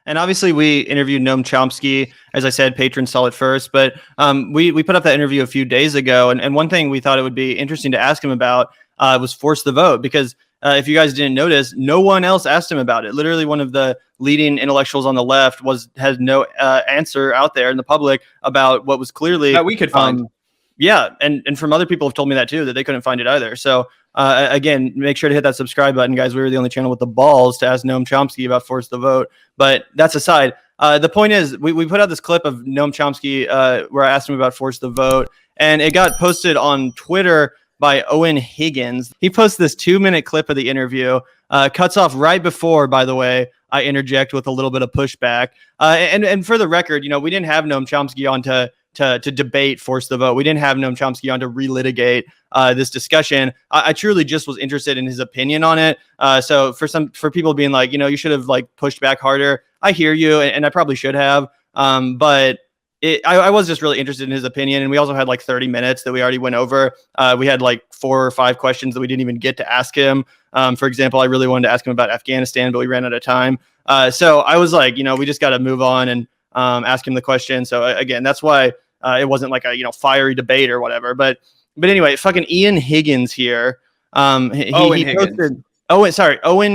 And obviously, we interviewed Noam Chomsky. As I said, patrons saw it first. But we put up that interview a few days ago. And one thing we thought it would be interesting to ask him about was force the vote. Because if you guys didn't notice, no one else asked him about it. Literally, one of the leading intellectuals on the left has no answer out there in the public about what was clearly that we could find. Yeah, and from other people have told me that too, that they couldn't find it either. So again, make sure to hit that subscribe button, guys. We were the only channel with the balls to ask Noam Chomsky about force the vote. But that's aside. The point is, we put out this clip of Noam Chomsky where I asked him about force the vote, and it got posted on Twitter by Eoin Higgins. He posted this 2-minute clip of the interview, cuts off right before, by the way, I interject with a little bit of pushback. And for the record, we didn't have Noam Chomsky on to debate force the vote. We didn't have Noam Chomsky on to relitigate this discussion. I truly just was interested in his opinion on it. So for people being like, you should have pushed back harder. I hear you, and I probably should have. But I was just really interested in his opinion. And we also had 30 minutes that we already went over. We had 4 or 5 questions that we didn't even get to ask him. For example, I really wanted to ask him about Afghanistan, but we ran out of time. So I was like, we just got to move on and ask him the question. So again, that's why it wasn't a fiery debate or whatever. But anyway, fucking Eoin Higgins here. Eoin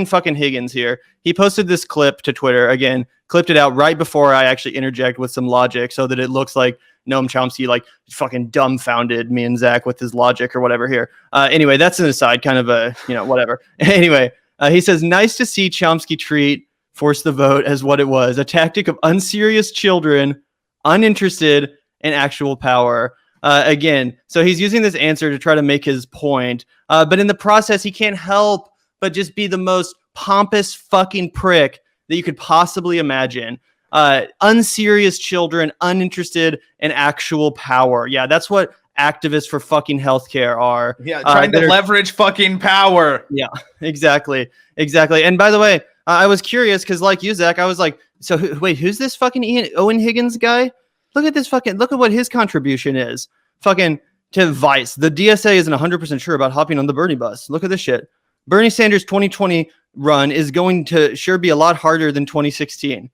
fucking Higgins here. He posted this clip to Twitter. Again, clipped it out right before I actually interject with some logic so that it looks like Noam Chomsky fucking dumbfounded me and Zach with his logic or whatever here. Anyway, that's an aside, kind of a, whatever. Anyway, he says, nice to see Chomsky treat force the vote as what it was, a tactic of unserious children, uninterested in actual power. Again, so he's using this answer to try to make his point. But in the process, he can't help but just be the most pompous fucking prick that you could possibly imagine. Unserious children, uninterested in actual power. Yeah, that's what activists for fucking healthcare are. Yeah, trying to leverage fucking power. Yeah, exactly. And by the way, I was curious because like you, Zach, I was like, so wait, who's this fucking Eoin Higgins guy? Look at what his contribution is. Fucking to Vice. The DSA isn't 100% sure about hopping on the Bernie bus. Look at this shit. Bernie Sanders' 2020 run is going to sure be a lot harder than 2016.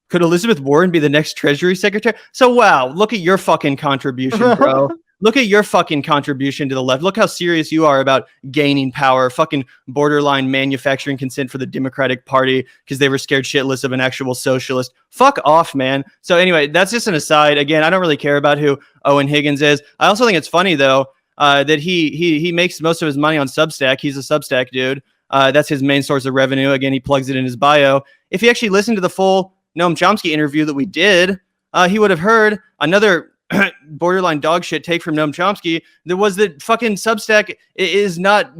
Could Elizabeth Warren be the next Treasury Secretary? So, wow, look at your fucking contribution, bro. Look at your fucking contribution to the left. Look how serious you are about gaining power. Fucking borderline manufacturing consent for the Democratic Party because they were scared shitless of an actual socialist. Fuck off, man. So anyway, that's just an aside. Again, I don't really care about who Eoin Higgins is. I also think it's funny, though, that he makes most of his money on Substack. He's a Substack dude. That's his main source of revenue. Again, he plugs it in his bio. If he actually listened to the full Noam Chomsky interview that we did, he would have heard another borderline dog shit take from Noam Chomsky. There was that fucking Substack is not,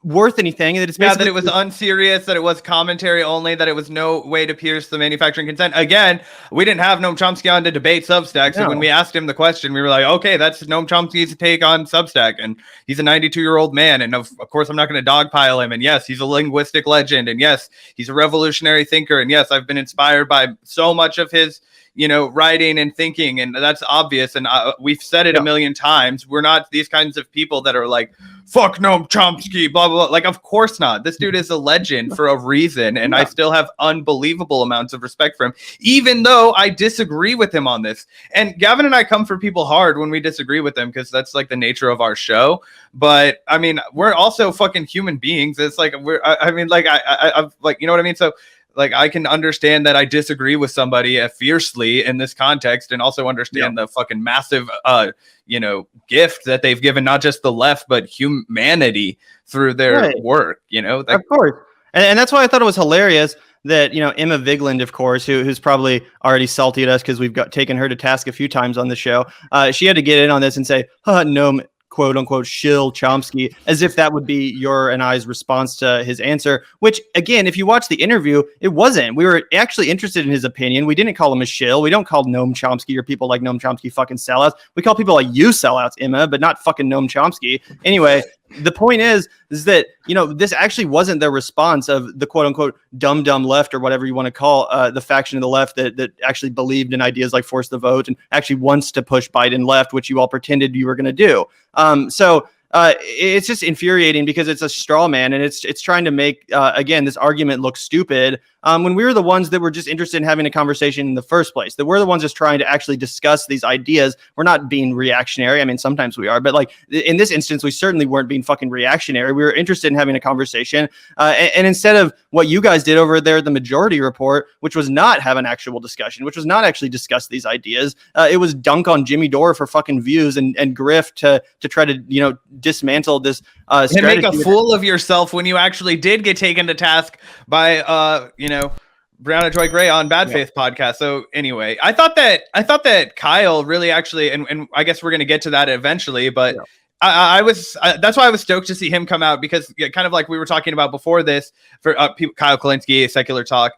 worth anything. That it's that it was unserious, that it was commentary only, that it was no way to pierce the manufacturing consent. Again, we didn't have Noam Chomsky on to debate Substack. So when we asked him the question, we were like, okay, that's Noam Chomsky's take on Substack. And he's a 92-year-old man. And of course, I'm not going to dogpile him. And yes, he's a linguistic legend. And yes, he's a revolutionary thinker. And yes, I've been inspired by so much of his writing and thinking, and that's obvious. And we've said it a million times. We're not these kinds of people that are like, fuck Noam Chomsky, blah, blah, blah. Of course not. This dude is a legend for a reason. And I still have unbelievable amounts of respect for him, even though I disagree with him on this. And Gavin and I come for people hard when we disagree with them, because that's the nature of our show. But I mean, we're also fucking human beings. It's like, I've like, you know what I mean? So I can understand that I disagree with somebody fiercely in this context, and also understand the fucking massive, gift that they've given not just the left, but humanity through their work, Of course. And that's why I thought it was hilarious that, Emma Vigeland, of course, who's probably already salty at us because we've taken her to task a few times on the show. She had to get in on this and say, no, quote unquote, shill Chomsky, as if that would be your and I's response to his answer, which again, if you watch the interview, it wasn't. We were actually interested in his opinion. We didn't call him a shill. We don't call Noam Chomsky or people like Noam Chomsky fucking sellouts. We call people like you sellouts, Emma, but not fucking Noam Chomsky. Anyway, the point is that, this actually wasn't the response of the quote unquote dumb left, or whatever you want to call the faction of the left that actually believed in ideas like force the vote and actually wants to push Biden left, which you all pretended you were going to do. So it's just infuriating because it's a straw man, and it's trying to make, again, this argument look stupid. when we were the ones that were just interested in having a conversation in the first place, that we're the ones just trying to actually discuss these ideas. We're not being reactionary. I mean, sometimes we are, but like in this instance, we certainly weren't being fucking reactionary. We were interested in having a conversation. And instead of what you guys did over there, the Majority Report, which was not have an actual discussion, which was not actually discuss these ideas, it was dunk on Jimmy Dore for fucking views and grift to try to, you know, dismantle this and make a fool of yourself when you actually did get taken to task by you know, Briahna Joy Gray on Bad Faith podcast. So anyway, I thought that Kyle really actually, and I guess we're going to get to that eventually, but I was that's why I was stoked to see him come out, because kind of like we were talking about before this for Kyle Kulinski, Secular Talk.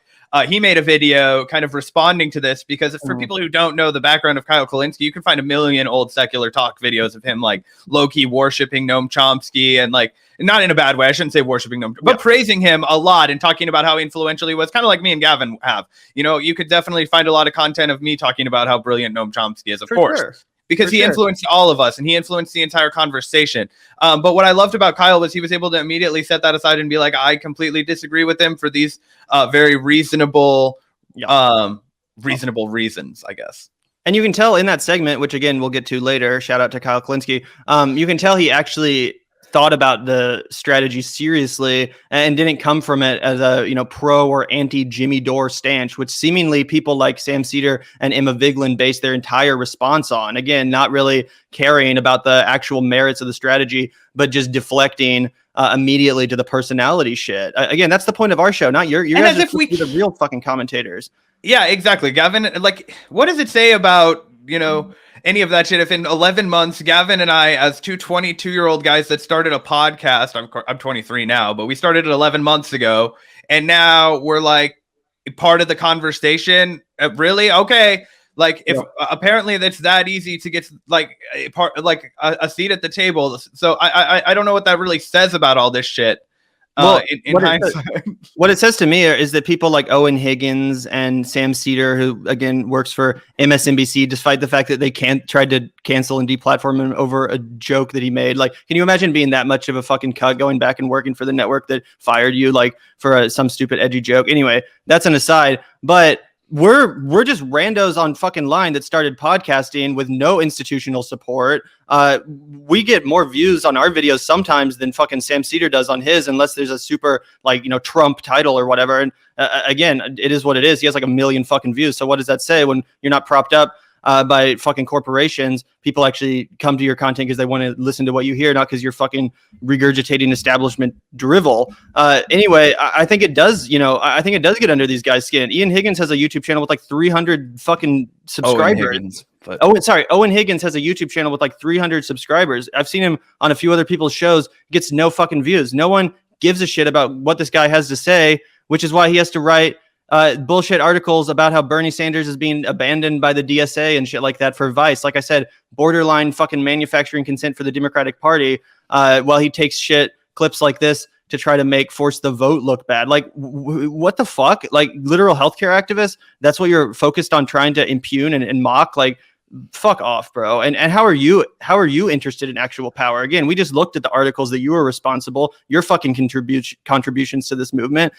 He made a video kind of responding to this, because for people who don't know the background of Kyle Kulinski, you can find a million old Secular Talk videos of him like low-key worshiping Noam Chomsky, and like, not in a bad way, I shouldn't say worshiping Noam, but praising him a lot and talking about how influential he was, kind of like me and Gavin have. You know, you could definitely find a lot of content of me talking about how brilliant Noam Chomsky is, of course. Sure. Because he influenced all of us, and he influenced the entire conversation. But what I loved about Kyle was he was able to immediately set that aside and be like, I completely disagree with him for these very reasonable reasons, I guess. And you can tell in that segment, which again, we'll get to later, shout out to Kyle Kulinski, you can tell he actually thought about the strategy seriously and didn't come from it as a, you know, pro or anti Jimmy Dore stance, which seemingly people like Sam Seder and Emma Vigeland based their entire response on. Again, not really caring about the actual merits of the strategy, but just deflecting immediately to the personality shit. Again, that's the point of our show, not your. You're as if we the real fucking commentators. Yeah, exactly, Gavin. Like, what does it say about, you know, any of that shit? If in 11 months, Gavin and I, as two 22-year-old guys that started a podcast, I'm 23 now, but we started it 11 months ago, and now we're like part of the conversation. Really? Okay. Like, if apparently that's that easy to get like a seat at the table. So I don't know what that really says about all this shit. Well, in hindsight, what it says to me is that people like Eoin Higgins and Sam Seder, who again works for MSNBC, despite the fact that they tried to cancel and deplatform him over a joke that he made. Like, can you imagine being that much of a fucking cunt going back and working for the network that fired you, like for some stupid edgy joke? Anyway, that's an aside, but we're just randos on fucking line that started podcasting with no institutional support. We get more views on our videos sometimes than fucking Sam Seder does on his, unless there's a super, like, you know, Trump title or whatever. And again, it is what it is. He has like 1 million fucking views. So what does that say when you're not propped up by fucking corporations? People actually come to your content because they want to listen to what you hear, not because you're fucking regurgitating establishment drivel. Anyway, I think it does, you know, I think it does get under these guys' skin. Eoin Higgins has a YouTube channel with like 300 fucking subscribers. Eoin Higgins has a YouTube channel with like 300 subscribers. I've seen him on a few other people's shows, gets no fucking views. No one gives a shit about what this guy has to say, which is why he has to write bullshit articles about how Bernie Sanders is being abandoned by the DSA and shit like that for Vice. Like I said, borderline fucking manufacturing consent for the Democratic Party, while he takes shit clips like this to try to force the vote look bad. Like, what the fuck? Like, literal healthcare activists, that's what you're focused on trying to impugn and mock? Like, fuck off, bro. And how are you interested in actual power? Again, we just looked at the articles that you were responsible, your fucking contributions to this movement.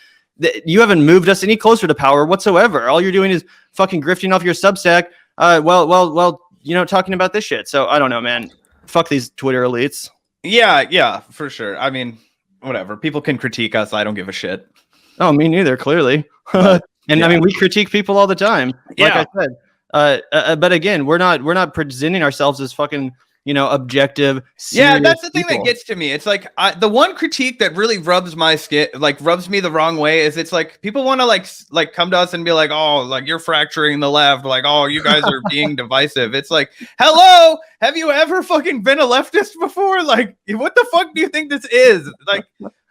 You haven't moved us any closer to power whatsoever. All you're doing is fucking grifting off your Substack. Well, you know, talking about this shit. So I don't know, man. Fuck these Twitter elites. Yeah, for sure. I mean, whatever. People can critique us. I don't give a shit. Oh, me neither, clearly. I mean, we critique people all the time. Like I said. But again, we're not presenting ourselves as fucking, you know, objective. Yeah, that's the thing that gets to me. It's like the one critique that really rubs me the wrong way is it's like people want to like come to us and be like, oh, like you're fracturing the left, like, oh, you guys are being divisive. It's like, hello, have you ever fucking been a leftist before? Like, what the fuck do you think this is?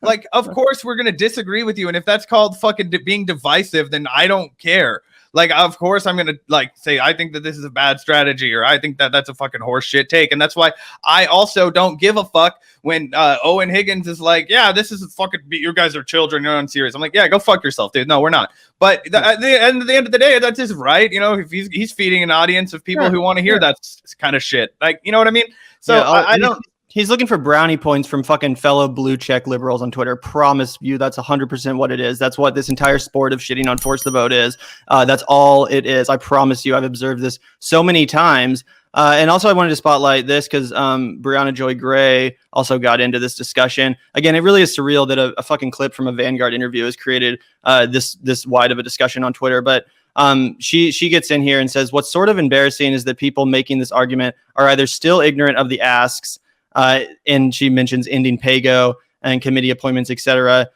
Like, of course we're gonna disagree with you, and if that's called fucking being divisive, then I don't care. Like, of course, I'm going to like say, I think that this is a bad strategy, or I think that that's a fucking horse shit take. And that's why I also don't give a fuck when Eoin Higgins is like, yeah, this is fucking, you guys are children, you're unserious. I'm like, yeah, go fuck yourself, dude. No, we're not. But at the end of the day, that's his right. You know, if he's feeding an audience of people who want to hear that kind of shit. Like, you know what I mean? So I don't. He's looking for brownie points from fucking fellow blue check liberals on Twitter. Promise you that's 100% what it is. That's what this entire sport of shitting on Force the Vote is. That's all it is. I promise you. I've observed this so many times. And also I wanted to spotlight this because Briahna Joy Gray also got into this discussion. Again, it really is surreal that a fucking clip from a Vanguard interview has created this wide of a discussion on Twitter. But she gets in here and says, what's sort of embarrassing is that people making this argument are either still ignorant of the asks, and she mentions ending PAYGO and committee appointments, etc.,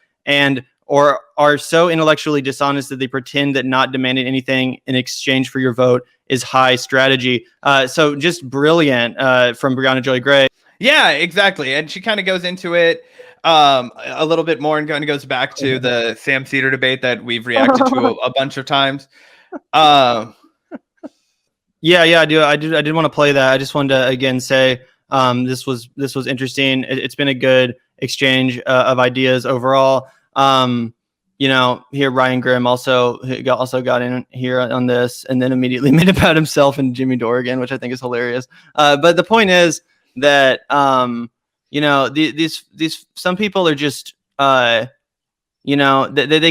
or are so intellectually dishonest that they pretend that not demanding anything in exchange for your vote is high strategy. So just brilliant from Briahna Joy Gray. Yeah, exactly. And she kind of goes into it a little bit more and kind of goes back to the Sam Seder debate that we've reacted to a bunch of times. Yeah, I do. I did want to play that. I just wanted to again say this was interesting. It's been a good exchange of ideas overall. Here Ryan Grimm also got in here on this and then immediately made about himself and Jimmy Dorgan, which I think is hilarious. But the point is that these some people are just they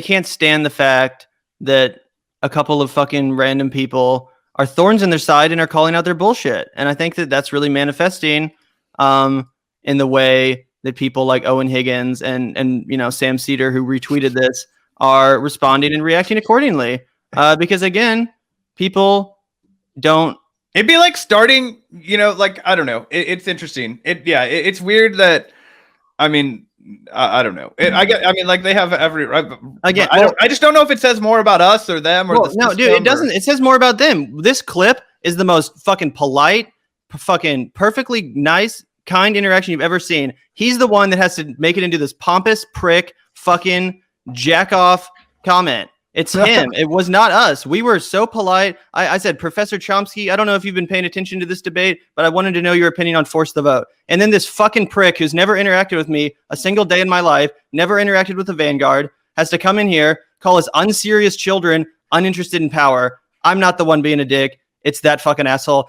can't stand the fact that a couple of fucking random people are thorns in their side and are calling out their bullshit. And I think that that's really manifesting in the way that people like Eoin Higgins and Sam Seder, who retweeted this, are responding and reacting accordingly. Because again, people don't. It'd be like starting, I don't know. It's interesting. It's weird that, I don't know. They have every. Again, I just don't know if it says more about us or them or the no, dude, it doesn't. It says more about them. This clip is the most fucking polite, fucking perfectly nice, kind interaction you've ever seen. He's the one that has to make it into this pompous prick, fucking jack off comment. It's him. It was not us. We were so polite. I said, Professor Chomsky, I don't know if you've been paying attention to this debate, but I wanted to know your opinion on Force the Vote. And then this fucking prick who's never interacted with me a single day in my life, never interacted with the Vanguard, has to come in here, call us unserious children, uninterested in power. I'm not the one being a dick. It's that fucking asshole.